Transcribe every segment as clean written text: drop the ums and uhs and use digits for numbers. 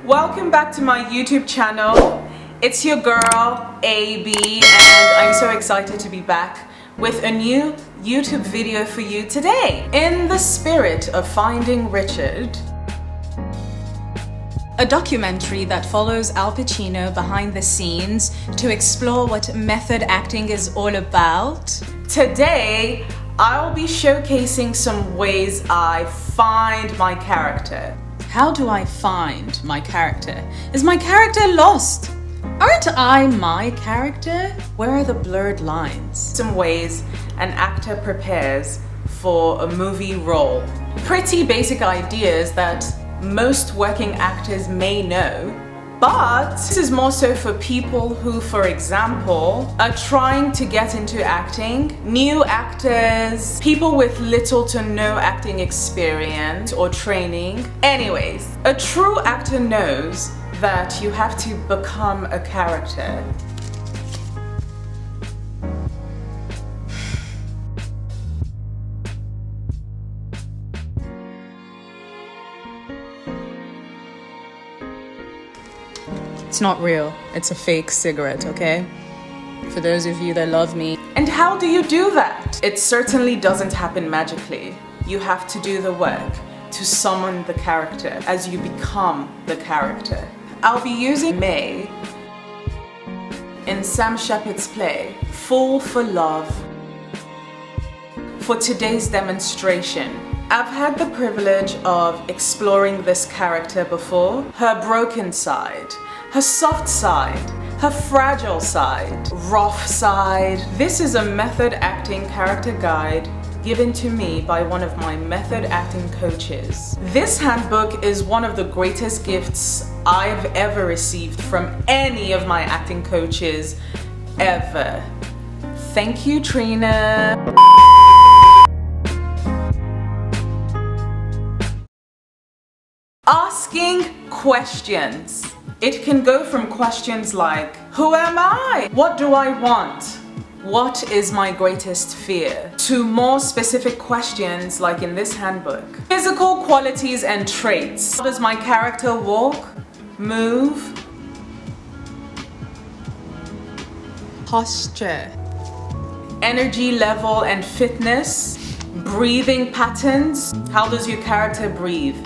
Welcome back to my YouTube channel. It's your girl AB and I'm so excited to be back with a new YouTube video for you today. In the spirit of Finding Richard, a documentary that follows Al Pacino behind the scenes to explore what method acting is all about. Today, I'll be showcasing some ways I find my character. How do I find my character? Is my character lost? Aren't I my character? Where are the blurred lines? Some ways an actor prepares for a movie role. Pretty basic ideas that most working actors may know, but this is more so for people who, for example, are trying to get into acting, new actors, people with little to no acting experience or training. Anyways, a true actor knows that you have to become a character. It's not real. It's a fake cigarette, okay? For those of you that love me. And how do you do that? It certainly doesn't happen magically. You have to do the work to summon the character as you become the character. I'll be using May in Sam Shepard's play, Fool for Love, for today's demonstration. I've had the privilege of exploring this character before, her broken side, her soft side, her fragile side, rough side. This is a method acting character guide given to me by one of my method acting coaches. This handbook is one of the greatest gifts I've ever received from any of my acting coaches ever. Thank you, Trina. Asking questions. It can go from questions like, who am I? What do I want? What is my greatest fear? To more specific questions like in this handbook. Physical qualities and traits. How does my character walk, move? Posture. Energy level and fitness. Breathing patterns. How does your character breathe?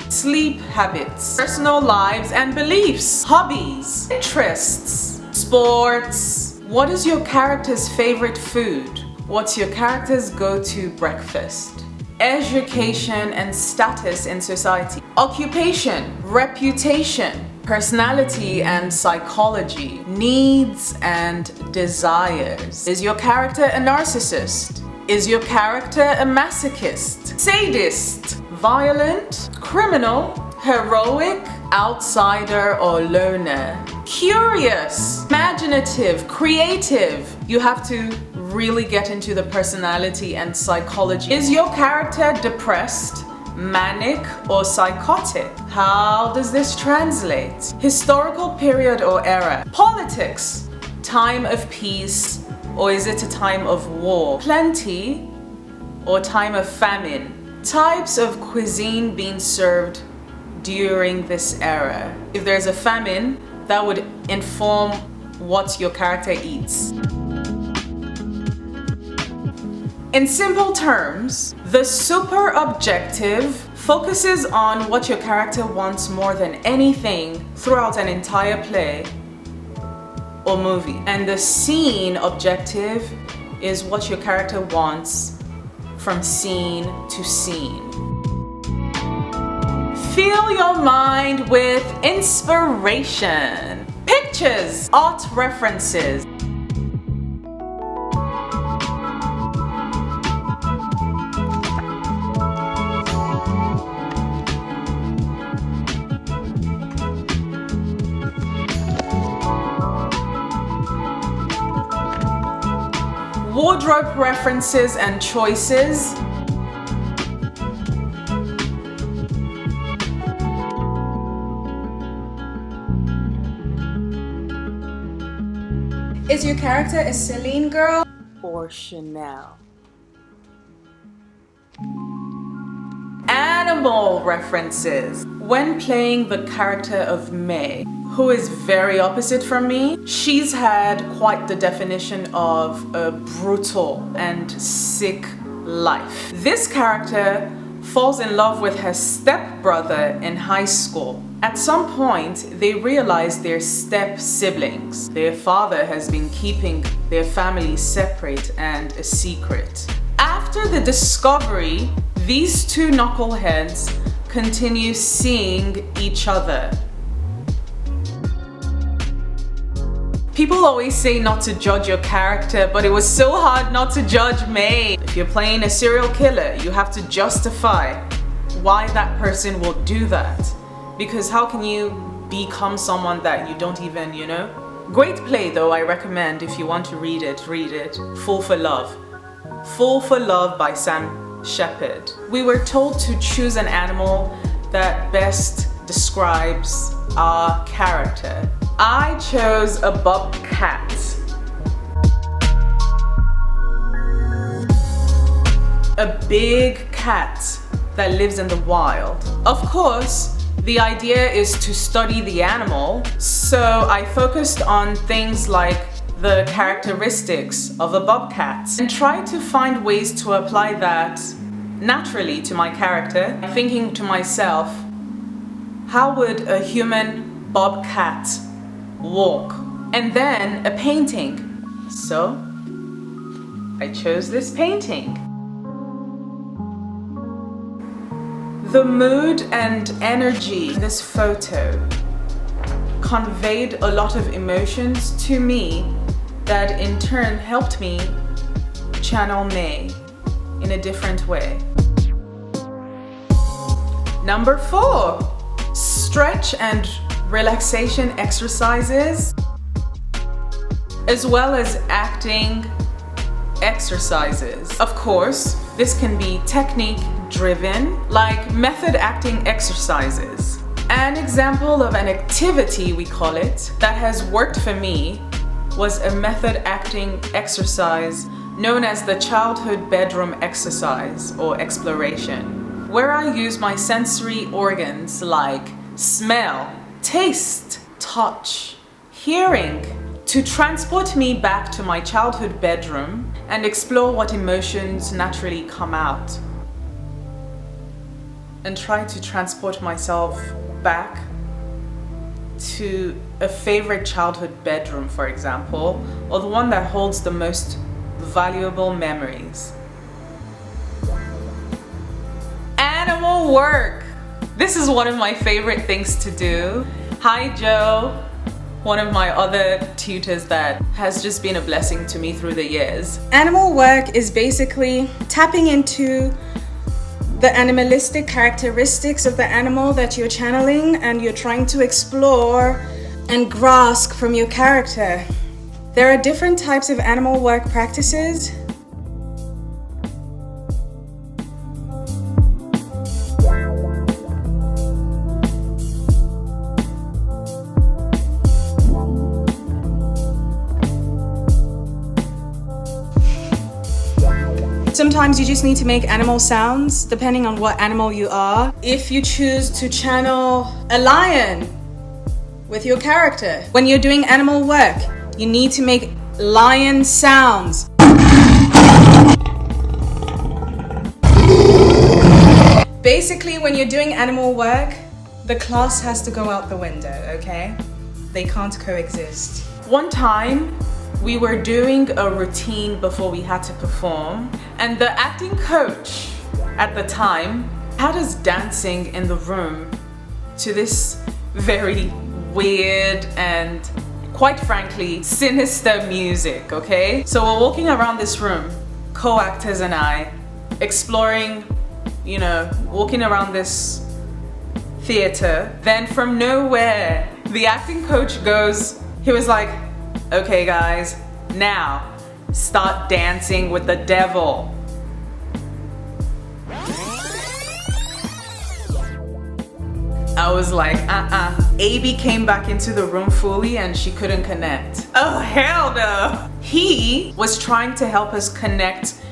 Sleep habits, personal lives and beliefs, hobbies, interests, sports. What is your character's favorite food? What's your character's go-to breakfast? Education and status in society, occupation, reputation, personality and psychology, needs and desires. Is your character a narcissist? Is your character a masochist, sadist, violent, criminal, heroic, outsider or loner, curious, imaginative, creative? You have to really get into the personality and psychology. Is your character depressed, manic or psychotic? How does this translate? Historical period or era, politics, time of peace, or is it a time of war? Plenty or time of famine? Types of cuisine being served during this era. If there's a famine, that would inform what your character eats. In simple terms, the super objective focuses on what your character wants more than anything throughout an entire play or movie. And the scene objective is what your character wants from scene to scene. Fill your mind with inspiration, pictures, art references. Wardrobe references and choices. Is your character a Celine girl or Chanel. Animal references. When playing the character of May, who is very opposite from me, she's had quite the definition of a brutal and sick life. This character falls in love with her stepbrother in high school. At some point, they realize they're step siblings. Their father has been keeping their family separate and a secret. After the discovery, these two knuckleheads continue seeing each other. People always say not to judge your character, but it was so hard not to judge May. If you're playing a serial killer, you have to justify why that person will do that. Because how can you become someone that you don't even, Great play though, I recommend. If you want to read it, Fool for Love. Fool for Love by Sam Shepard. We were told to choose an animal that best describes our character. I chose a bobcat. A big cat that lives in the wild. Of course, the idea is to study the animal, so I focused on things like the characteristics of a bobcat and tried to find ways to apply that naturally to my character, thinking to myself, how would a human bobcat walk? And then a painting. So I chose this painting. The mood and energy in this photo conveyed a lot of emotions to me that in turn helped me channel May in a different way. Number 4, stretch and relaxation exercises, as well as acting exercises. Of course, this can be technique driven, like method acting exercises. An example of an activity, we call it, that has worked for me was a method acting exercise known as the childhood bedroom exercise or exploration, where I use my sensory organs like smell, taste, touch, hearing to transport me back to my childhood bedroom and explore what emotions naturally come out, and try to transport myself back to a favorite childhood bedroom, for example, or the one that holds the most valuable memories. Animal work. This is one of my favorite things to do. Hi Joe, one of my other tutors that has just been a blessing to me through the years. Animal work is basically tapping into the animalistic characteristics of the animal that you're channeling and you're trying to explore and grasp from your character. There are different types of animal work practices. Sometimes you just need to make animal sounds depending on what animal you are. If you choose to channel a lion with your character, when you're doing animal work, you need to make lion sounds. Basically, when you're doing animal work, the class has to go out the window, okay? They can't coexist. One time, we were doing a routine before we had to perform, and the acting coach at the time had us dancing in the room to this very weird and, quite frankly, sinister music, okay? So we're walking around this room, co-actors and I, exploring, walking around this theater. Then from nowhere, the acting coach he was like, okay guys, now start dancing with the devil. I was like, AB came back into the room fully and she couldn't connect. Oh, hell no. He was trying to help us connect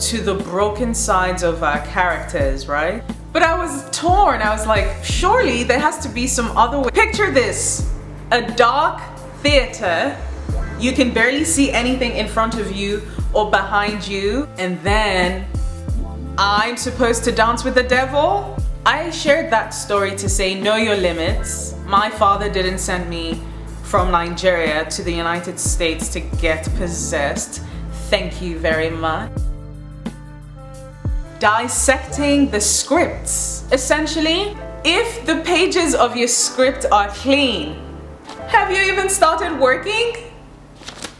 to the broken sides of our characters, right? But I was torn. I was like, surely there has to be some other way. Picture this, a dark theater. You can barely see anything in front of you or behind you. And then I'm supposed to dance with the devil? I shared that story to say, know your limits. My father didn't send me from Nigeria to the United States to get possessed. Thank you very much. Dissecting the scripts. Essentially, if the pages of your script are clean, have you even started working?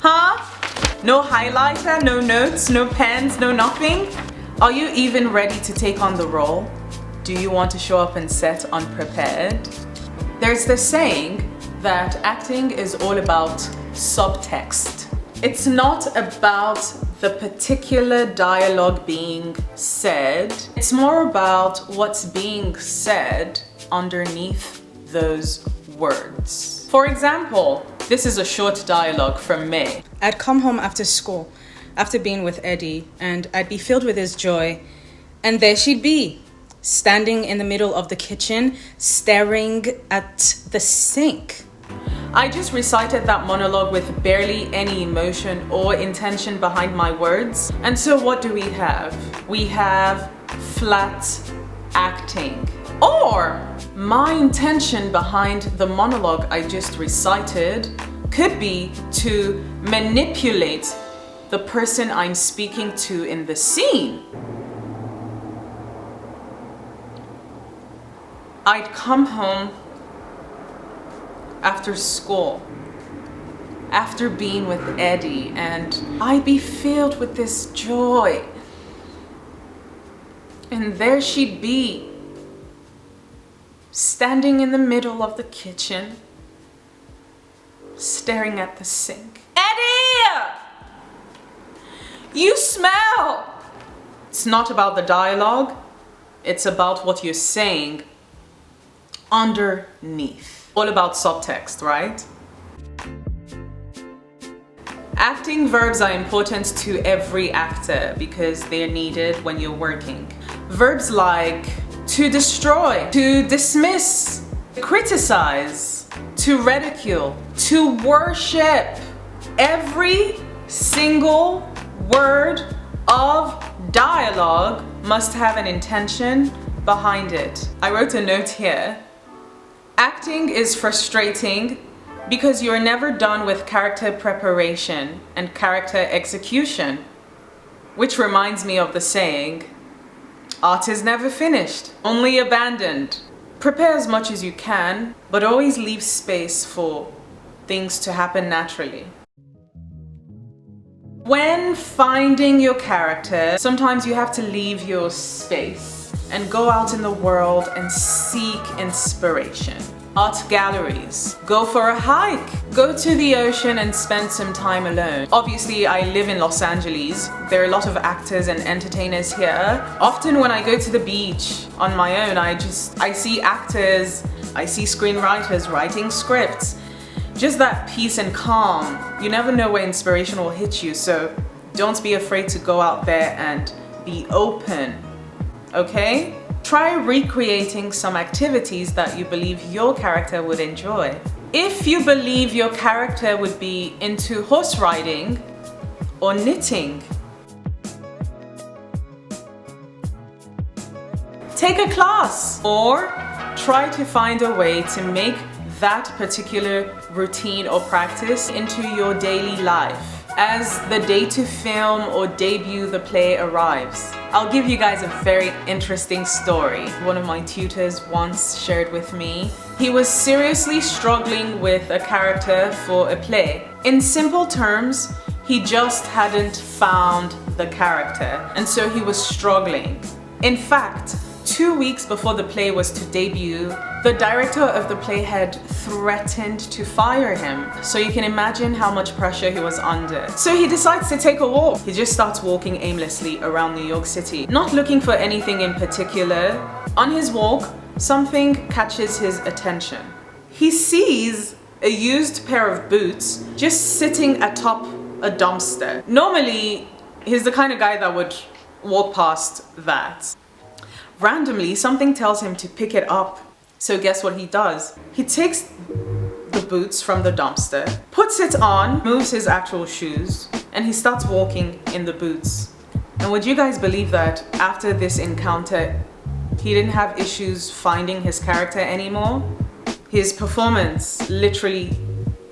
Huh? No highlighter, no notes, no pens, no nothing? Are you even ready to take on the role? Do you want to show up and set unprepared? There's this saying that acting is all about subtext. It's not about the particular dialogue being said. It's more about what's being said underneath those words. For example, this is a short dialogue from May. I'd come home after school, after being with Eddie, and I'd be filled with his joy. And there she'd be, standing in the middle of the kitchen, staring at the sink. I just recited that monologue with barely any emotion or intention behind my words. And so what do we have? We have flat acting. Or my intention behind the monologue I just recited could be to manipulate the person I'm speaking to in the scene. I'd come home after school, after being with Eddie, and I'd be filled with this joy. And there she'd be, standing in the middle of the kitchen, staring at the sink. Eddie! You smell! It's not about the dialogue, it's about what you're saying underneath. All about subtext, right? Acting verbs are important to every actor because they're needed when you're working. Verbs like to destroy, to dismiss, criticize, to ridicule, to worship. Every single word of dialogue must have an intention behind it. I wrote a note here. Acting is frustrating because you're never done with character preparation and character execution. Which reminds me of the saying, art is never finished, only abandoned. Prepare as much as you can, but always leave space for things to happen naturally. When finding your character, sometimes you have to leave your space and go out in the world and seek inspiration. Art galleries, go for a hike, go to the ocean and spend some time alone. Obviously, I live in Los Angeles. There are a lot of actors and entertainers here. Often when I go to the beach on my own, I see actors, I see screenwriters writing scripts. Just that peace and calm. You never know where inspiration will hit you, so don't be afraid to go out there and be open. Okay? Try recreating some activities that you believe your character would enjoy. If you believe your character would be into horse riding or knitting, take a class or try to find a way to make that particular routine or practice into your daily life as the day to film or debut the play arrives. I'll give you guys a very interesting story. One of my tutors once shared with me. He was seriously struggling with a character for a play. In simple terms, he just hadn't found the character, and so he was struggling. In fact, 2 weeks before the play was to debut, the director of the play had threatened to fire him. So you can imagine how much pressure he was under. So he decides to take a walk. He just starts walking aimlessly around New York City, not looking for anything in particular. On his walk, something catches his attention. He sees a used pair of boots just sitting atop a dumpster. Normally, he's the kind of guy that would walk past that. Randomly, something tells him to pick it up. So guess what he does? He takes the boots from the dumpster, puts it on, moves his actual shoes, and he starts walking in the boots. And would you guys believe that after this encounter, he didn't have issues finding his character anymore? His performance literally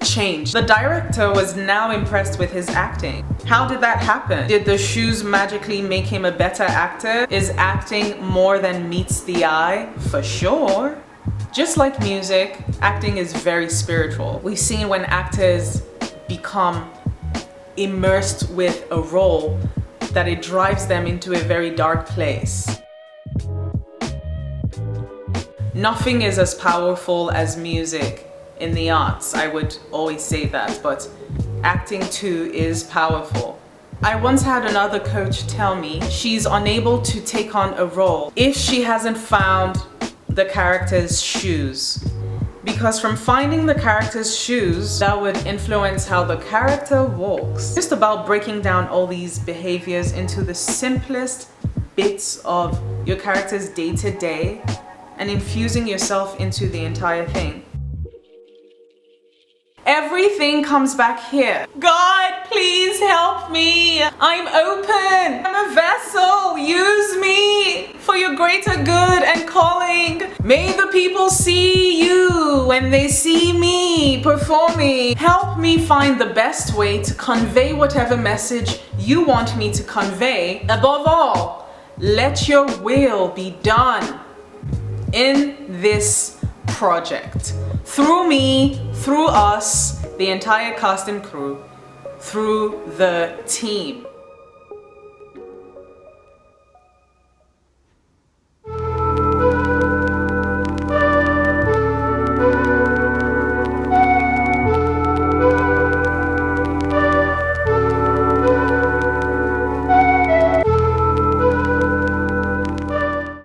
changed. The director was now impressed with his acting. How did that happen? Did the shoes magically make him a better actor? Is acting more than meets the eye? For sure. Just like music, acting is very spiritual. We've seen when actors become immersed with a role that it drives them into a very dark place. Nothing is as powerful as music in the arts. I would always say that, but acting too is powerful. I once had another coach tell me she's unable to take on a role if she hasn't found the character's shoes. Because from finding the character's shoes, that would influence how the character walks. Just about breaking down all these behaviors into the simplest bits of your character's day-to-day and infusing yourself into the entire thing. Everything comes back here. God, please help me. I'm open. I'm a vessel. Use me for your greater good and calling. May the people see you when they see me performing. Help me find the best way to convey whatever message you want me to convey. Above all, let your will be done in this project. Through me, through us, the entire cast and crew, through the team.